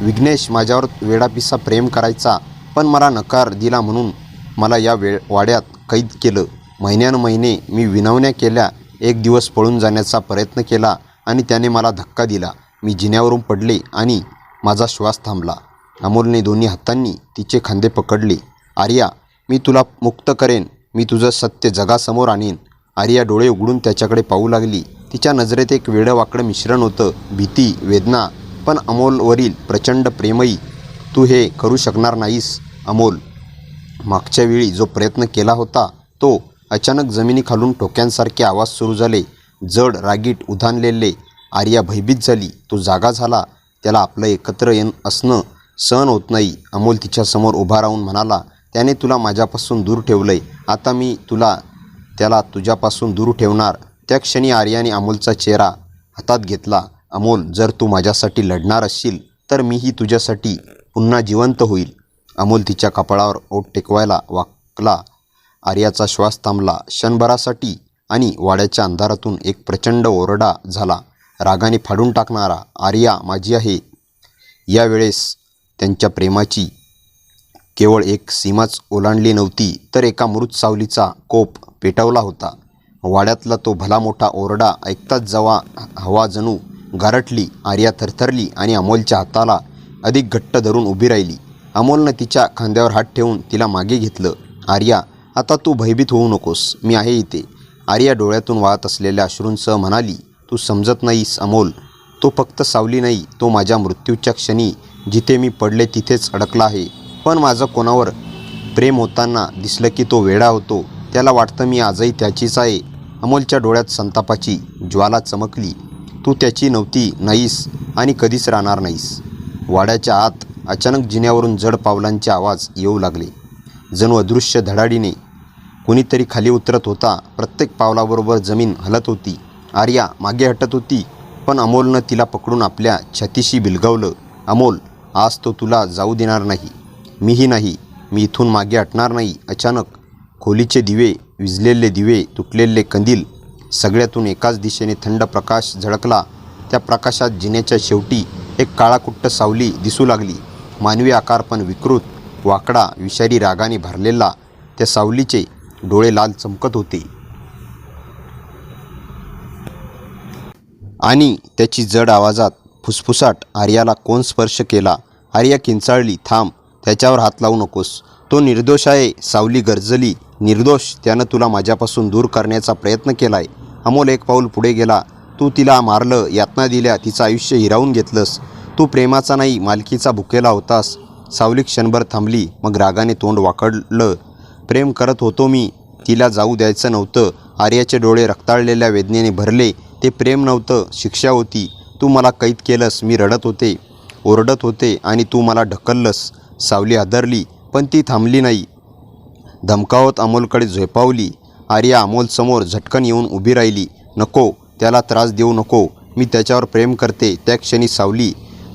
विघ्नेश माझ्यावर वेडापिसा प्रेम करायचा. पण मला नकार दिला म्हणून मला या वाड्यात कैद केलं. महिन्यानमहिने मी विनवण्या केल्या. एक दिवस पळून जाण्याचा प्रयत्न केला आणि त्याने मला धक्का दिला. मी जिन्यावरून पडले आणि माझा श्वास थांबला. अमोलने दोन्ही हातांनी तिचे खांदे पकडले. आर्या, मी तुला मुक्त करेन. मी तुझं सत्य जगासमोर आणीन. आर्या डोळे उघडून त्याच्याकडे पाहू लागली. तिच्या नजरेत एक वेडंवाकडं मिश्रण होतं. भीती, वेदना, पण अमोलवरील प्रचंड प्रेमही. तू हे करू शकणार नाहीस अमोल. मागच्या वेळी जो प्रयत्न केला होता तो. अचानक जमिनीखालून ठोक्यांसारखे आवाज सुरू झाले. जड, रागीट, उधाणलेले. आर्या भयभीत झाली. तो जागा झाला. त्याला आपलं एकत्र असणं सहन होत नाही. अमोल तिच्यासमोर उभा राहून म्हणाला, त्याने तुला माझ्यापासून दूर ठेवलंय. आता मी त्याला तुझ्यापासून दूर ठेवणार. त्या क्षणी आर्याने अमोलचा चेहरा हातात घेतला. अमोल, जर तू माझ्यासाठी लढणार असशील तर मीही तुझ्यासाठी पुन्हा जिवंत होईल. अमोल तिच्या कपाळावर ओठ टेकवायला वाकला. आर्याचा श्वास थांबला क्षणभरासाठी आणि वाड्याच्या अंधारातून एक प्रचंड ओरडा झाला, रागाने फाडून टाकणारा. आर्या माझी आहे. यावेळेस त्यांच्या प्रेमाची केवळ एक सीमाच ओलांडली नव्हती तर एका मृत सावलीचा कोप पेटवला होता. वाड्यातला तो भला मोठा ओरडा ऐकताच जेव्हा हवा जणू गारठली. आर्या थरथरली आणि अमोलच्या हाताला अधिक घट्ट धरून उभी राहिली. अमोलनं तिच्या खांद्यावर हात ठेवून तिला मागे घेतलं. आर्या, आता तू भयभीत होऊ नकोस. मी आहे इथे. आर्या डोळ्यातून वाहत असलेल्या अश्रूंसह म्हणाली, तू समजत नाहीस अमोल. तो फक्त सावली नाही. तो माझ्या मृत्यूच्या क्षणी जिथे मी पडले तिथेच अडकला आहे. पण माझं कोणावर प्रेम होताना दिसलं की तो वेडा होतो. त्याला वाटतं मी आजही त्याचीच आहे. अमोलच्या डोळ्यात संतापाची ज्वाला चमकली. तू त्याची नव्हती, नाहीस आणि कधीच राहणार नाहीस. वाड्याच्या आत अचानक जिन्यावरून जड पावलांचे आवाज येऊ लागले. जणू अदृश्य धडाडीने कुणीतरी खाली उतरत होता. प्रत्येक पावलाबरोबर जमीन हलत होती. आर्या मागे हटत होती. पण अमोलनं तिला पकडून आपल्या छातीशी बिलगवलं. अमोल, आज तो तुला जाऊ देणार नाही. मीही नाही. मी इथून मागे हटणार नाही. अचानक खोलीचे दिवे, विझलेले दिवे, तुटलेले कंदील, सगळ्यातून एकाच दिशेने थंड प्रकाश झळकला. त्या प्रकाशात जिन्याच्या शेवटी एक काळाकुट्ट सावली दिसू लागली. मानवी आकार पण विकृत, वाकडा, विषारी रागाने भरलेला. त्या सावलीचे डोळे लाल चमकत होते आणि त्याची जड आवाजात फुसफुसाट, आर्याला कोण स्पर्श केला? आर्या किंचाळली. थांब, त्याच्यावर हात लावू नकोस. तो निर्दोष आहे. सावली गरजली. निर्दोष. त्यानं तुला माझ्यापासून दूर करण्याचा प्रयत्न केलाय. अमोल एक पाऊल पुढे गेला. तू तिला मारलं, यातना दिल्या, तिचं आयुष्य हिरावून घेतलंस. तू प्रेमाचा नाही, मालकीचा भुकेला होतास. सावली क्षणभर थांबली, मग रागाने तोंड वाकडलं. प्रेम करत होतो मी. तिला जाऊ द्यायचं नव्हतं. आर्याचे डोळे रक्ताळलेल्या वेदनेने भरले. ते प्रेम नव्हतं, शिक्षा होती. तू मला कैद केलंस. मी रडत होते, ओरडत होते आणि तू मला ढकललंस. सावली हादरली, पण ती थांबली नाही. धमकावत अमोलकडे झेपावली. आर्या अमोलसमोर झटकन येऊन उभी राहिली. नको, त्याला त्रास देऊ नको. मी त्याच्यावर प्रेम करते. त्या क्षणी सावली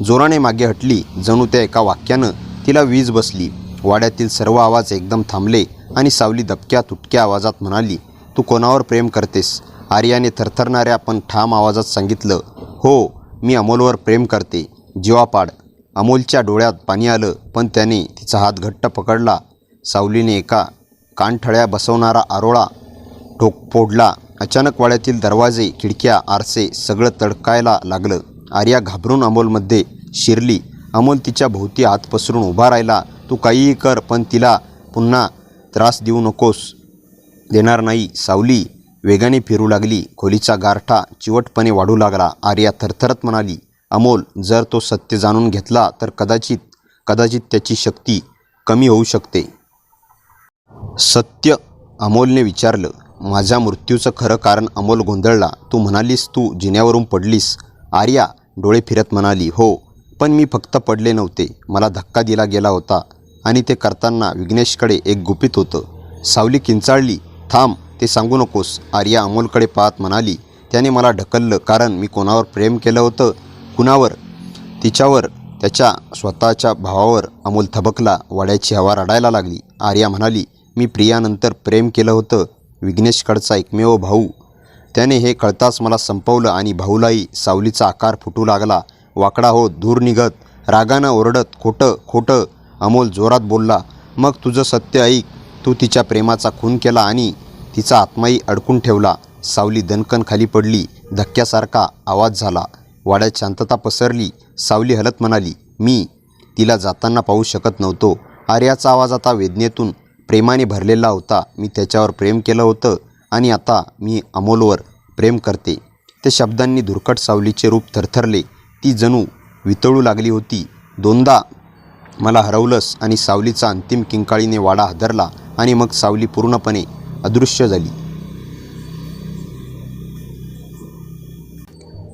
जोराने मागे हटली. जणू त्या एका वाक्यानं तिला वीज बसली. वाड्यातील सर्व आवाज एकदम थांबले आणि सावली दबक्या तुटक्या आवाजात म्हणाली, तू कोणावर प्रेम करतेस? आर्याने थरथरणाऱ्या पण ठाम आवाजात सांगितलं, हो, मी अमोलवर प्रेम करते. जीवापाड. अमोलच्या डोळ्यात पाणी आलं, पण त्याने तिचा हात घट्ट पकडला. सावलीने एका कानठळ्या बसवणारा आरोळा फोडला. अचानक वाड्यातील दरवाजे, खिडक्या, आरसे सगळं तडकायला लागलं. आर्या घाबरून अमोलमध्ये शिरली. अमोल तिच्या भोवती हात पसरून उभा राहिला. तू काहीही कर, पण तिला पुन्हा त्रास देऊ नकोस. देणार नाही. सावली वेगाने फिरू लागली. खोलीचा गारठा चिवटपणे वाढू लागला. आर्या थरथरत म्हणाली, अमोल, जर तो सत्य जाणून घेतला तर कदाचित त्याची शक्ती कमी होऊ शकते. सत्य? अमोलने विचारलं. माझ्या मृत्यूचं खरं कारण. अमोल गोंधळला. तू म्हणालीस तू जिन्यावरून पडलीस? आर्या डोळे फिरत म्हणाली, हो, पण मी फक्त पडले नव्हते. मला धक्का दिला गेला होता आणि ते करताना विघ्नेशकडे एक गुपित होतं. सावली किंचाळली. थांब, ते सांगू नकोस. आर्या अमोलकडे पाहत म्हणाली, त्याने मला ढकललं कारण मी कोणावर प्रेम केलं होतं. कुणावर? तिच्यावर, त्याच्या स्वतःच्या भावावर. अमोल थबकला. वाड्याची हवा रडायला लागली. आर्या म्हणाली, मी प्रियानंतर प्रेम केलं होतं. विघ्नेशकडचा एकमेव भाऊ. त्याने हे कळताच मला संपवलं आणि भाऊलाही. सावलीचा आकार फुटू लागला. वाकडा होत, धूर निघत, रागानं ओरडत, खोटं खोटं. अमोल जोरात बोलला, मग तुझं सत्य ऐक. तू तिच्या प्रेमाचा खून केला आणि तिचा आत्माही अडकून ठेवला. सावली दणकन खाली पडली. धक्क्यासारखा आवाज झाला. वाड्यात शांतता पसरली. सावली हलत म्हणाली, मी तिला जाताना पाहू शकत नव्हतो. आर्याचा आवाज आता वेदनेतून प्रेमाने भरलेला होता. मी त्याच्यावर प्रेम केलं होतं आणि आता मी अमोलवर प्रेम करते. त्या शब्दांनी धुरकट सावलीचे रूप थरथरले. ती जणू वितळू लागली होती. दोनदा मला हरवलंस. आणि सावलीचा अंतिम किंकाळीने वाडा हादरला आणि मग सावली पूर्णपणे अदृश्य झाली.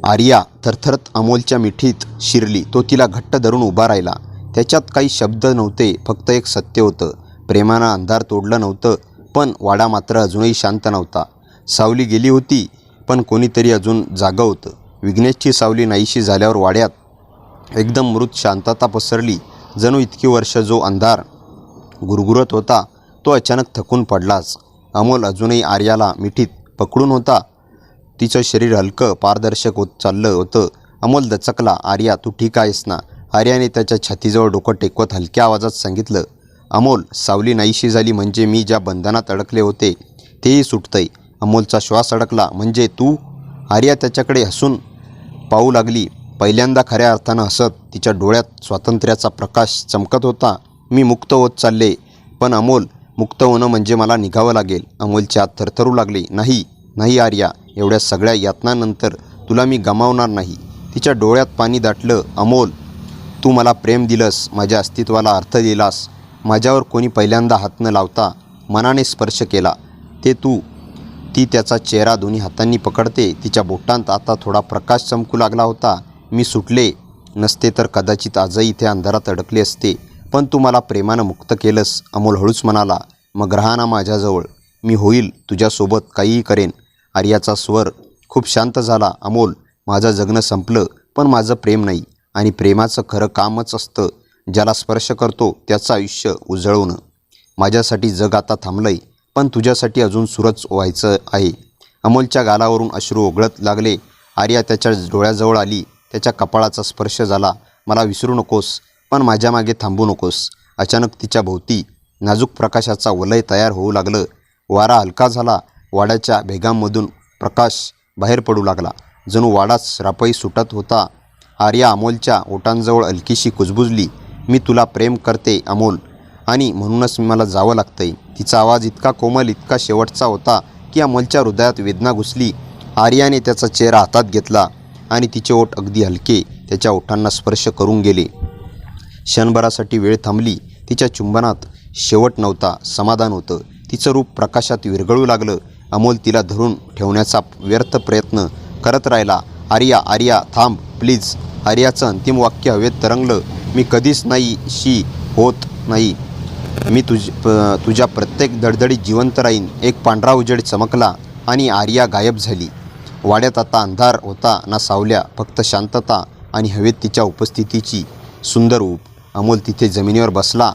आर्या थरथरत अमोलच्या मिठीत शिरली. तो तिला घट्ट धरून उभा राहिला. त्याच्यात काही शब्द नव्हते, फक्त एक सत्य होतं. प्रेमानं अंधार तोडलं नव्हतं, पण वाडा मात्र अजूनही शांत नव्हता. सावली गेली होती, पण कोणीतरी अजून जागं होतं. विघ्नेशची सावली नाहीशी झाल्यावर वाड्यात एकदम मृत शांतता पसरली. जणू इतकी वर्ष जो अंधार गुरगुरत होता तो अचानक थकून पडलाच. अमोल अजूनही आर्याला मिठीत पकडून होता. तिचं शरीर हलकं, पारदर्शक होत चाललं होतं. अमोल दचकला. आर्या, तू ठीक आहेस ना? आर्याने त्याच्या छातीजवळ डोकं टेकवत हलक्या आवाजात सांगितलं. अमोल, सावली नाहीशी झाली म्हणजे मी ज्या बंधनात अडकले होते तेही सुटतंय. अमोलचा श्वास अडकला. म्हणजे तू? आर्या त्याच्याकडे हसून पाहू लागली. पहिल्यांदा खऱ्या अर्थानं हसत. तिच्या डोळ्यात स्वातंत्र्याचा प्रकाश चमकत होता. मी मुक्त होत चालले. पण अमोल, मुक्त होणं म्हणजे मला निघावं लागेल. अमोलचे हात थरथरू लागले. नाही नाही आर्या, एवढ्या सगळ्या यातनांनंतर तुला मी गमावणार नाही. तिच्या डोळ्यात पाणी दाटलं. अमोल, तू मला प्रेम दिलंस, माझ्या अस्तित्वाला अर्थ दिलास. माझ्यावर कोणी पहिल्यांदा हात न लावता मनाने स्पर्श केला ते तू. ती त्याचा चेहरा दोन्ही हातांनी पकडते. तिच्या बोटांत आता थोडा प्रकाश चमकू लागला होता. मी सुटले नसते तर कदाचित आजही इथे अंधारात अडकले असते, पण तू मला प्रेमानं मुक्त केलंस. अमोल हळूच म्हणाला. मग राहा ना माझ्याजवळ. मी होईल तुझ्यासोबत, काहीही करेन. आर्याचा स्वर खूप शांत झाला. अमोल, माझं जगणं संपलं, पण माझं प्रेम नाही. आणि प्रेमाचं खरं कामच असतं ज्याला स्पर्श करतो त्याचं आयुष्य उजळवणं. माझ्यासाठी जग आता थांबलंय, पण तुझ्यासाठी अजून सुरूच व्हायचं आहे. अमोलच्या गालावरून अश्रू ओघळत लागले. आर्या त्याच्या डोळ्याजवळ आली. त्याच्या कपाळाचा स्पर्श झाला. मला विसरू नकोस, पण माझ्या मागे थांबू नकोस. अचानक तिच्या भोवती नाजूक प्रकाशाचा वलय तयार होऊ लागलं. वारा हलका झाला. वाड्याच्या भेगांमधून प्रकाश बाहेर पडू लागला. जणू वाडाच रापई सुटत होता. आर्या अमोलच्या ओठांजवळ हलकीशी कुजबुजली. मी तुला प्रेम करते अमोल, आणि म्हणूनच मला जावं लागतंय. तिचा आवाज इतका कोमल, इतका शेवटचा होता की अमोलच्या हृदयात वेदना घुसली. आर्याने त्याचा चेहरा हातात घेतला आणि तिचे ओठ अगदी हलके त्याच्या ओठांना स्पर्श करून गेले. क्षणभरासाठी वेळ थांबली. तिच्या चुंबनात शेवट नव्हता, समाधान होतं. तिचं रूप प्रकाशात विरघळू लागलं. अमोल तिला धरून ठेवण्याचा व्यर्थ प्रयत्न करत राहिला. आर्या, आर्या थांब प्लीज. आर्याचं अंतिम वाक्य हवेत तरंगलं. मी कधीच नाहीशी होत नाही. मी तुझ्या प्रत्येक धडधडीत जिवंत राहीन. एक पांढरा उजेड चमकला आणि आर्या गायब झाली. वाड्यात आता अंधार होता ना सावल्या, फक्त शांतता आणि हवेत तिच्या उपस्थितीची सुंदर ऊब. अमोल तिथे जमिनीवर बसला,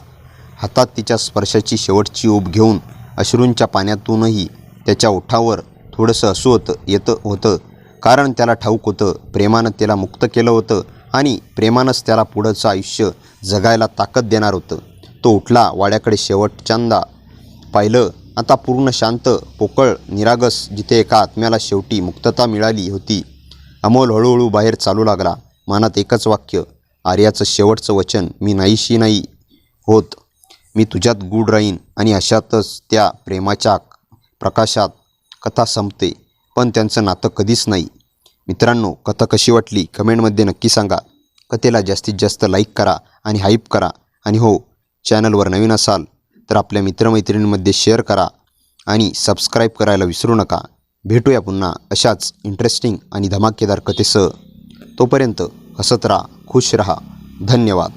हातात तिच्या स्पर्शाची शेवटची ऊब घेऊन. अश्रूंच्या पाण्यातूनही त्याच्या ओठावर थोडंसं हसू येत होतं, कारण त्याला ठाऊक होतं प्रेमानं त्याला मुक्त केलं होतं आणि प्रेमानंच त्याला पुढचं आयुष्य जगायला ताकद देणार होतं. तो उठला, वाड्याकडे शेवटच्यांदा पाहिलं. आता पूर्ण शांत, पोकळ, निरागस, जिथे एका आत्म्याला शेवटी मुक्तता मिळाली होती. अमोल हळूहळू बाहेर चालू लागला. मनात एकच वाक्य, आर्याचं शेवटचं वचन, मी नाहीशी नाही होत. मी तुझ्यात गूढ राहीन. आणि अशातच त्या प्रेमाच्या प्रकाशात कथा संपते, पण त्यांचं नातं कधीच नाही. मित्रांनो, कथा कशी वाटली कमेंटमध्ये नक्की सांगा. कथेला जास्तीत जास्त लाईक करा आणि हाईप करा. आणि हो, चॅनलवर नवीन असाल तर आपल्या मित्रमैत्रिणींमध्ये शेअर करा आणि सबस्क्राईब करायला विसरू नका. भेटूया पुन्हा अशाच इंटरेस्टिंग आणि धमाकेदार कथेसह. तोपर्यंत हसत राहा, खुश रहा. धन्यवाद.